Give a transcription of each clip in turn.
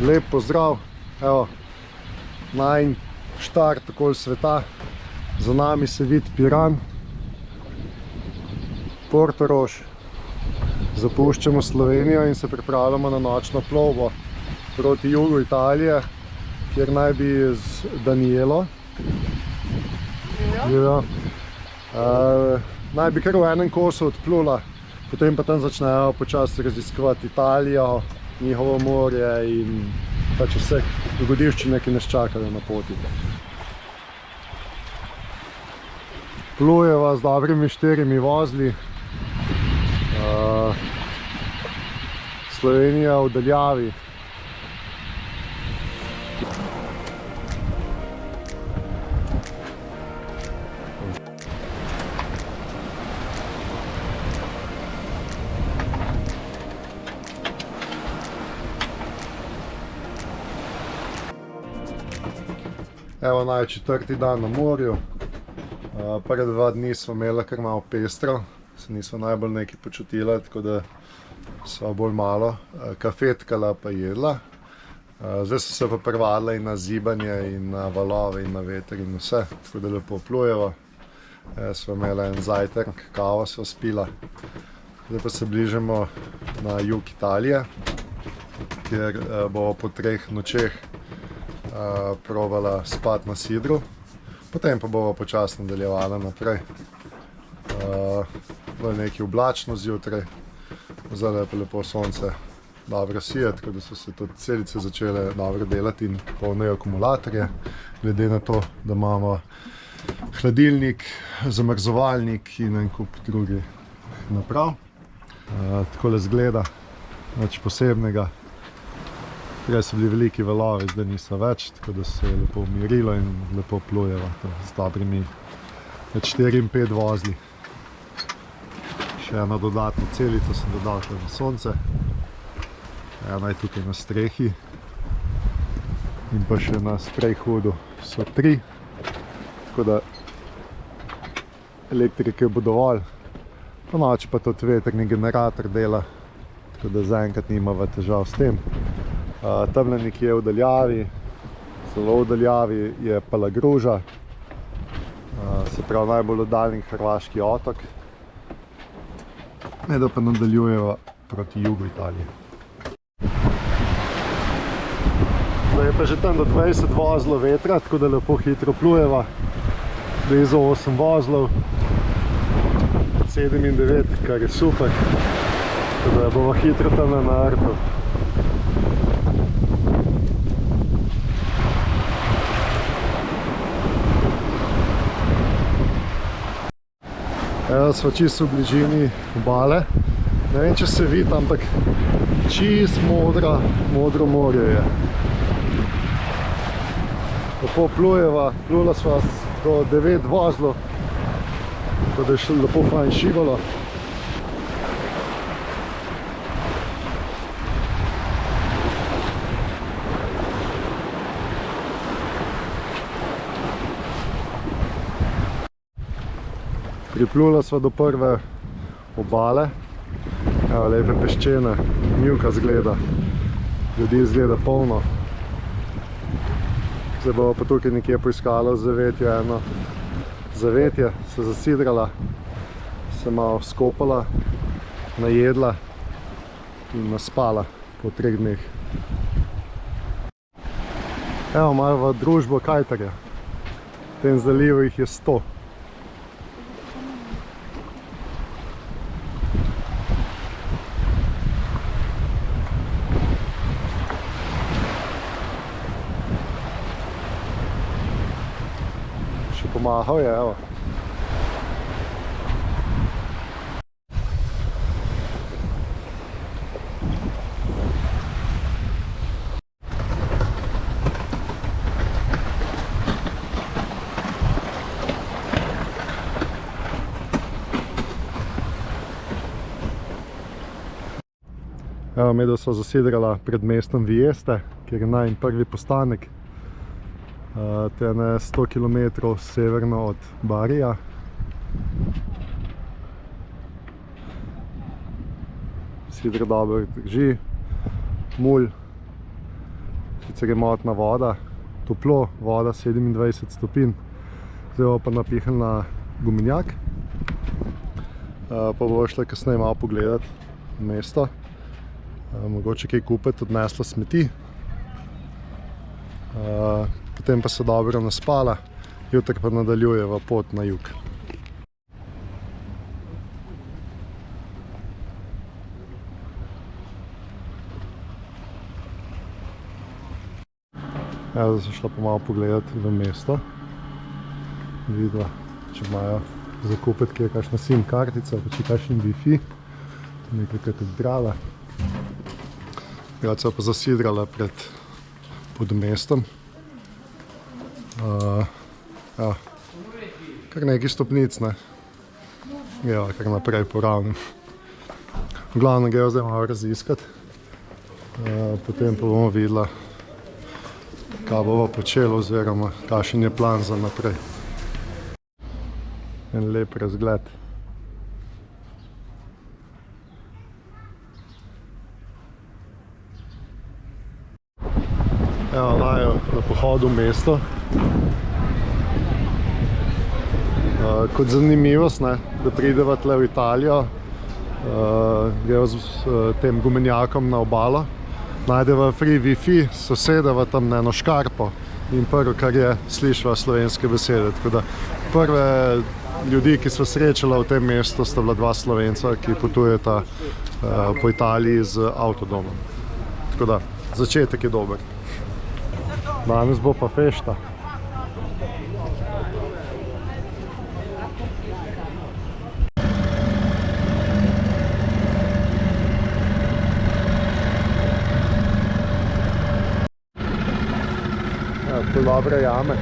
Lep pozdrav, evo, najin štart okoli sveta. Za nami se vidi Piran, Portorož. Zapuščamo Slovenijo in se pripravljamo na nočno plovbo proti jugu Italije, kjer naj bi z Danielo. Ja. Naj bi kar v enem kosu odplula, potem pa tam začnejo počasi raziskovati Italijo, njihovo morje in pač vse dogodivščine, ki nas čakajo na poti. Plujeva z dobrimi 4 vozli. Slovenija v daljavi. Evo naj 4. dan na morju. Prve 2 dni smo imeli kar malo pestro, se nismo najbolj nekaj počutila, tako da sva bolj malo kafetkala pa jedla. Zdaj so se pa privadila in na zibanje in na valove in na veter in vse, tako da lepo plujeva. Sva imela en zajtrk, kavo sva spila. Zdaj pa se bližamo na jug Italije, kjer bomo po 3 nočeh probala spati na sidru. Potem pa bomo počasno nadaljevala naprej. Bilo je nekaj oblačno zjutraj, zdaj je pa lepo sonce dobro sije, tako da so se tudi celice začele dobro delati in polnijo akumulatorje, glede na to, da imamo hladilnik, zamrzovalnik in en kup drugih naprav. Takole izgleda, nič posebnega. Prej so bili veliki valovi, zdaj niso več, tako da se je lepo umirilo in lepo plujeva z dobrimi med 4 in 5 vozli. Še eno dodatno celico sem dodal še na sonce. Ena je tukaj na strehi in pa še na sprejhodu so 3, tako da elektrike bo dovolj. Ponoči pa tudi vetrni generator dela, tako da zaenkrat nimava težav s tem. Tamle nekje v daljavi, zelo v daljavi je Palagruža, se pravi najbolj oddaljen hrvaški otok. Ne da pa nadaljujeva proti jugu Italije. Zdaj je pa že tam do 20 vozlov vetra, tako da lepo hitro plujeva. Blizu 8 vozlov, 7 in 9, kar je super, tako da bomo hitro tam na Artu. Evo smo čisto v bližini obale. Ne vem, če se vidi, ampak čisto modro morje je. Lepo plujeva, plula sva do 9 vozlov, tako da je še lepo fajn šibalo. Priplula sva do prve obale. Evo, lepe peščene, mivka zgleda, ljudi zgleda polno. Zdaj bomo pa tukaj nekje poiskala v zavetju eno zavetje, se zasidrala, se malo skopala, najedla in naspala po 3 dneh. Evo, malo v družbo kajtarja. V tem zalivu jih je 100. Pomahal je, evo. Evo, medva sva zasidrala pred mestom Vieste, kjer je najin prvi postanek. To je 100 km severno od Barija. Sidra dobro drži, mulj, sicer je motna voda, toplo, voda 27 stopinj. Zdaj bomo pa napihnili na gumenjak, pa bomo šli kasneje malo pogledati mesto, mogoče kaj kupiti, odnesla smeti, potem pa se dobro naspala, jutri pa nadaljujeva pot na jug. Zdaj sem šla pa malo pogledati v mesto, videla, če imajo za kupiti kje kakšna SIM kartica, pa če kakšen Wi-Fi, nekajkrat odbrala. Drugače pa zasidrala pred Podmestom. Kar nekaj stopnic, ne? Ja, kar naprej po ravnem. V glavnem grejo zdaj malo raziskati, potem pa bomo videla, kaj bomo počeli oziroma kakšen je plan za naprej. En lep razgled. Evo, najo na pohodu v mesto. Kot zanimivost, ne, da prideva tle v Italijo, grejo z tem gumenjakom na obalo, najdeva free Wi-Fi, sosedeva tam na eno škarpo in prvo, kar je, slišva slovenske besede. Tako da prve ljudi, ki sva srečala v tem mestu, sta bila dva Slovenca, ki potujeta po Italiji z avtodomom. Tako da, začetek je dober. Danes bo pa fešta. To dobre jame.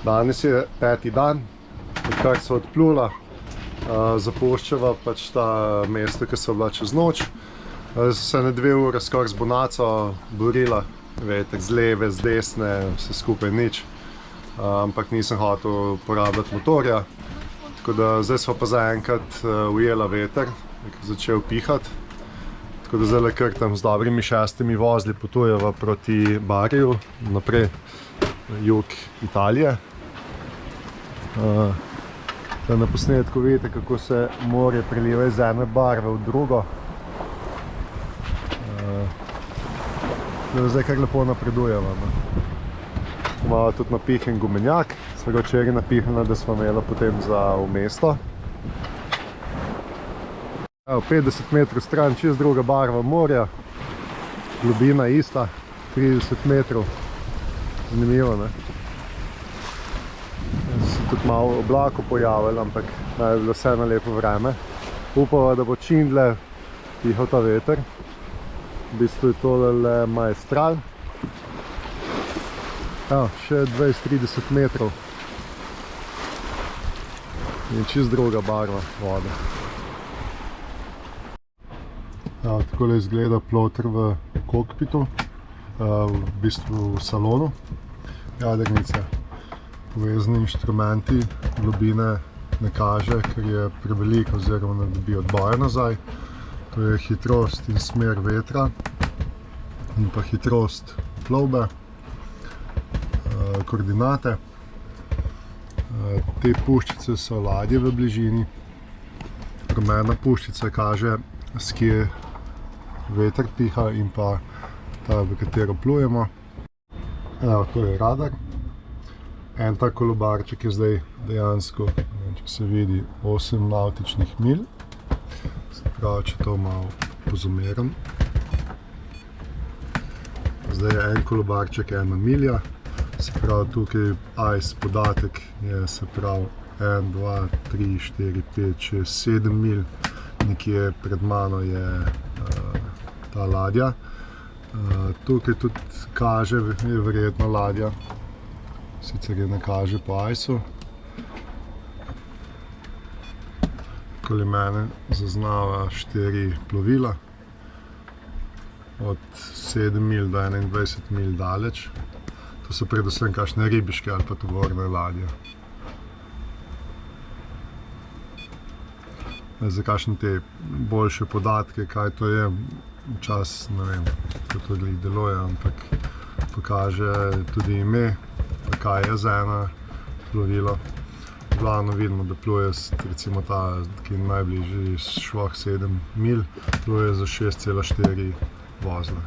Danes je 5. dan, odkar so odplula, zapuščava pač ta mesto, ki so bila čez noč. Se ne 2 ure skoraj z Bonaco borila, veter z leve, z desne, vse skupaj nič. Ampak nisem hotel uporabljati motorja, tako da zdaj smo pa zaenkrat ujela veter, ki je začel pihati. Tako da zdaj kar tam z dobrimi 6 vozli potujeva proti Bariju, naprej jug Italije. Na posnetku vidite, kako se morje preliva iz ene barve v drugo. Zdaj kar lepo napredujeva. Imamo tudi napihnjen gumenjak, sva ga včeraj napihnila, da smo imela potem za v mesto. 50 metrov stran, čist druga barva morja, globina ista, 30 metrov. Zanimivo, ne? Se tudi malo oblako pojavilo, ampak naj je bilo vseeno lepo vreme. Upava, da bo čim dlje pihal ta veter. V bistvu je tole le Maestral. Še 20-30 metrov. In čist druga barva vode. Takole izgleda ploter v kokpitu, v bistvu v salonu. Jadrnice, povezani inštrumenti, globine ne kaže, ker je preveliko oziroma ne dobi odboja nazaj. To je hitrost in smer vetra in pa hitrost plovbe, koordinate. Te puščice so ladje v bližini. Rumena puščica kaže, s kje veter piha in pa ta, v katero plujemo. Evo, to je radar. En tak kolobarček je zdaj dejansko, če se vidi, 8 nautičnih milj. Se pravi, če to malo pozumerim. Zdaj je en kolobarček 1 milja. Se pravi, tukaj AIS podatek je, se pravi, 1, 2, 3, 4, 5, 6, 7 milj. nekje pred mano je ta ladja. Tukaj tudi kaže, je verjetno ladja, sicer je ne kaže po ajsu. Okoli mene zaznava 4 plovila, od 7 milj do 21 milj daleč. To so predvsem kakšne ribiške ali pa tovorne ladje. Za kakšne te boljše podatke, kaj to je, včasih ne vem, kako to glih deluje, ampak pokaže tudi ime, pa kaj je za ena plovilo. Glavno vidimo, da pluje, recimo ta, ki je najbližji švoh 7 milj, pluje za 6,4 vozla.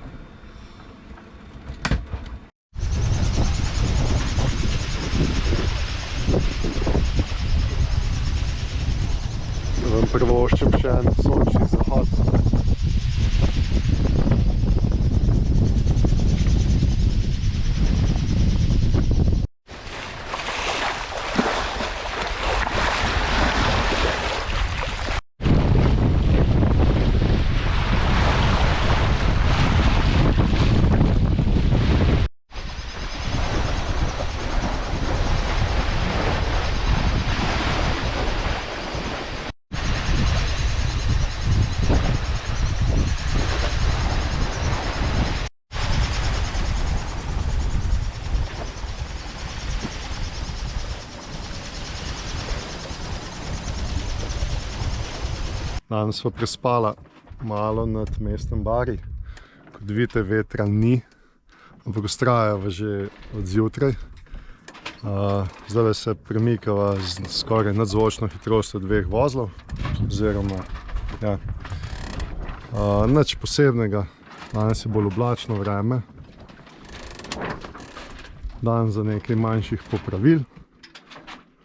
Vam privoščim še en sončni zahod. Danes sva prespala malo nad mestom Bari. Kot vidite, vetra ni, ampak vztrajava že od zjutraj. Zdaj se premikava z skoraj nadzvočno hitrostjo 2 vozlov, oziroma ja, nič posebnega. Danes je bolj oblačno vreme. Dan za nekaj manjših popravil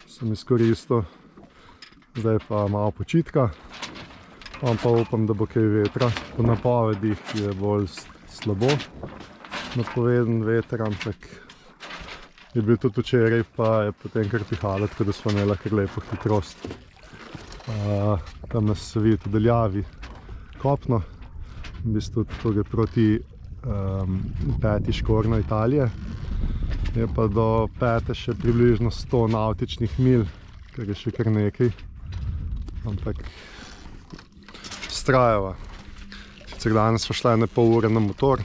sem izkoristil, zdaj pa malo počitka. Pa upam, da bo kaj vetra. Po napovedih je bolj slabo napoveden veter, ampak je bil tudi včeraj, pa je potem kar pihalo, tako da smo imeli kar lepo hitrost. Tam nas se vidi v daljavi kopno, v bistvu tukaj proti 5. škornjo Italije. Je pa do 5. še približno 100 navtičnih milj, kar je še kar nekaj, ampak vztrajava. Sicer danes sva šla 1,5 ure na motor,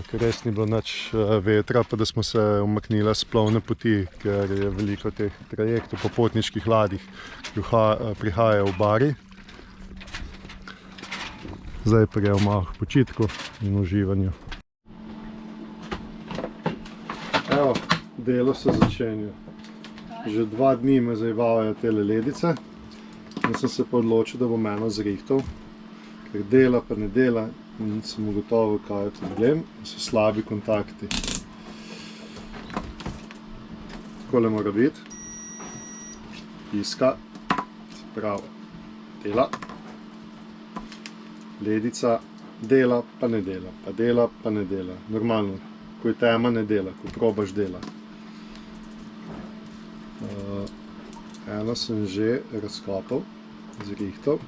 ker res ni bilo nič vetra, pa da smo se umaknili s plovne poti, ker je veliko teh trajektov po potniških ladjih, ki prihajajo v Bari. Zdaj pa gremo malo k počitku in uživanju. Evo, delo se začenja. Že 2 dni me zajebavajo tele ledice. In sem se pa odločil, da bom eno zrihtal, ker dela pa ne dela in sem ugotovil, kaj je problem, so slabi kontakti. Takole mora biti. Piska, se pravi, dela. Ledica dela pa ne dela, pa dela pa ne dela. Normalno, ko je tema, ne dela, ko probaš dela. Eno sem že razkopal, zrihtal.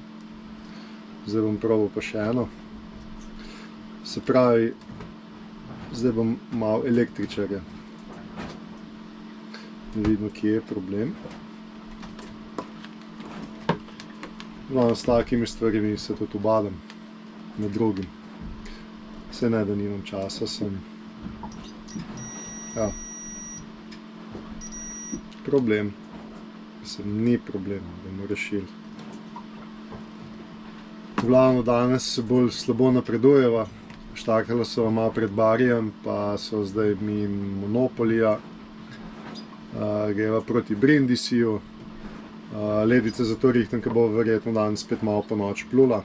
Zdaj bom probal pa še eno. Se pravi, zdaj bom malo električarja. Vidimo, kje je problem. No, s takimi stvarimi se tudi ubadam, med drugim. Saj ne, da nimam časa, sem... Ja. Problem. Mislim, ni problem, da bomo rešili. Glavno danes se bolj slabo napredujeva. Štartala so malo pred Barijem, pa so zdaj mi Monopolija. Greva proti Brindisiju. Ledice zato rihtam, ker bo verjetno danes spet malo po noč plula.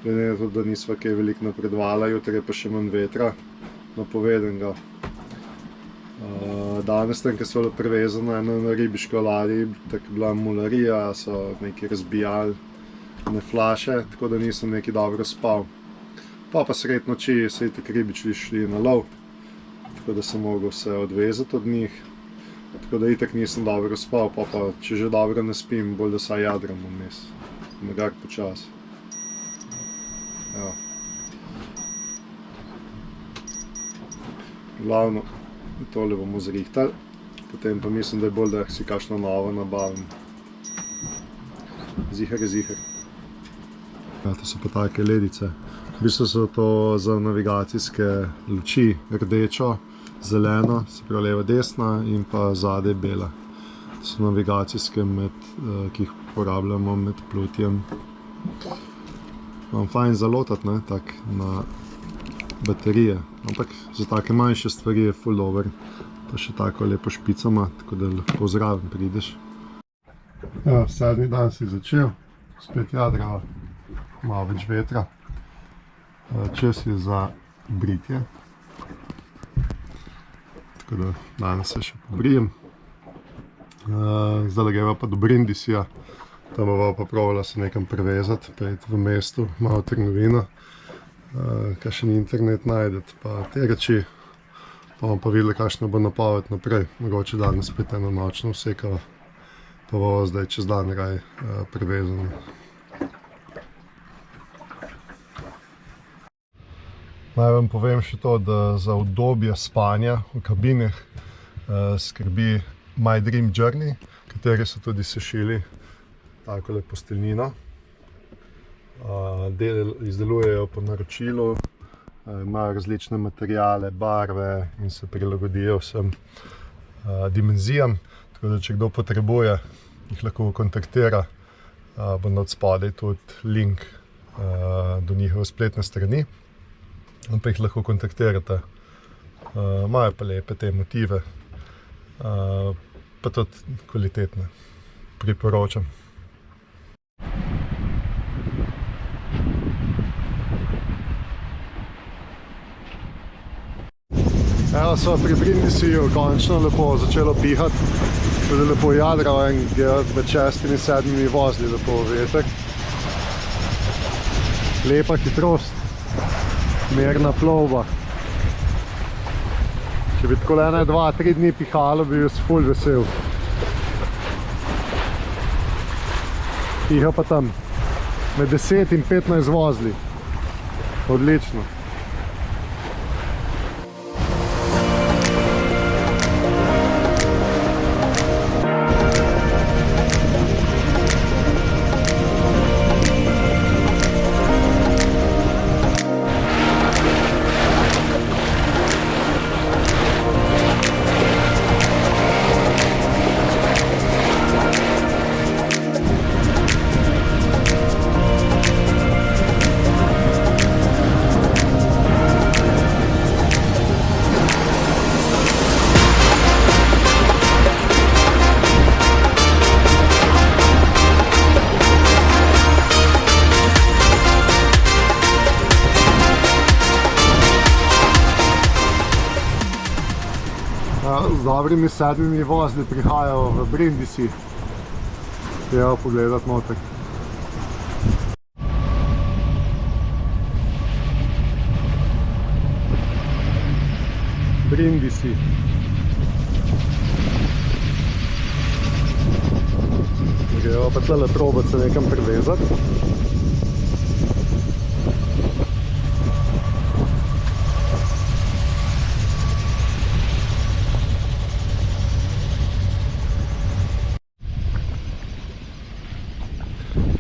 Glede na to, da nisva kaj veliko napredovala, jutri je pa še manj vetra napovedenega. Danes tam, ker so bila prevezana na ribiško ladji, tako je bila mularija, so nekaj razbijali flaše, tako da nisem nekaj dobro spal. Pa sred noči so itak ribiči šli na lov, tako da sem mogel se odvezati od njih. Tako da itak nisem dobro spal, pa če že dobro ne spim, bolj da saj jadram vmes. nekako počasi. Evo. Glavno, tole bomo zrihtali, potem pa mislim, da je bolj, da si kakšno novo nabavim. Ziher je ziher. Ja, to so pa take ledice. V bistvu so to za navigacijske luči, rdečo, zeleno, se pravi leva, desna in pa zadaj bela. To so navigacijske, ki jih uporabljamo med plutjem. Imam fajn zalotati, ne, tak na baterije, ampak za take manjše stvari je ful dober. Pa še tako lepo špicama, tako da lahko zraven prideš. Ja, sedmi dan si začel, spet jadrava, malo več vetra. Čas je za britje. Tako da danes se še pobrijem. Zdaj greva pa do Brindisija. Tam bova pa probala se nekam prevezati, pa iti v mestu, malo trgovino. Kakšen internet najdeti, pa te reči. Pa bomo pa videli, kakšna bo napoved naprej. Mogoče danes spet eno nočno vsekava. Pa bova zdaj čez dan raj prevezani. Naj vam povem še to, da za udobje spanja v kabinah skrbi My Dream Journey, kateri so tudi sešili takole posteljnino. Izdelujejo po naročilu, imajo različne materiale, barve in se prilagodijo vsem dimenzijam. Tako da, če kdo potrebuje, jih lahko kontaktira. Bo od spodaj tudi link do njihove spletne strani. Pa jih lahko kontaktirate. Imajo pa lepe te motive, pa tudi kvalitetne. Priporočam. Evo, sva pri Brindisiju končno lepo začelo pihati. Tudi lepo jadrava in med 6 in 7 vozili lepo veter. Lepa hitrost. Merna plovba. Če bi tako 1, 2, 3 dni pihalo, bi jaz ful vesel. Piha pa tam med 10 in 15 vozli. Odlično. Z dobrimi 7 vozli prihajajo v Brindisi. Evo pogledati noter. Brindisi. Evo pa tale probati se nekam privezati.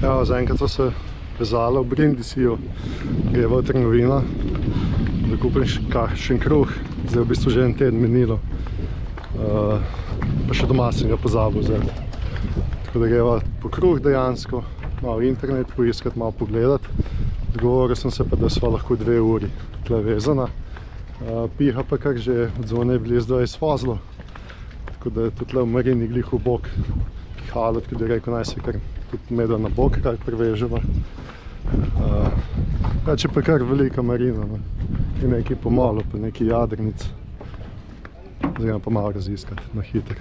Evo, zaenkrat so se vezala v Brindisiju, greva v trgovino, da kupim kakšen kruh, zdaj je v bistvu že en teden minilo, pa še doma sem ga pozabil vzeti. Tako da greva po kruh dejansko, malo internet poiskati, malo pogledati. Dogovoril sem se pa, da sva lahko 2 uri tle vezana. Piha pa kar že od zunaj blizu 20 vozlov, tako da je tudi tle v marini glih v bok pihalo, tako da je rekel, naj se kar tudi medva na bok, kaj preveževa. Če pa kar velika marina, je nekaj pomalo, pa nekaj jadrnic. Zdaj pa malo raziskati na hitro.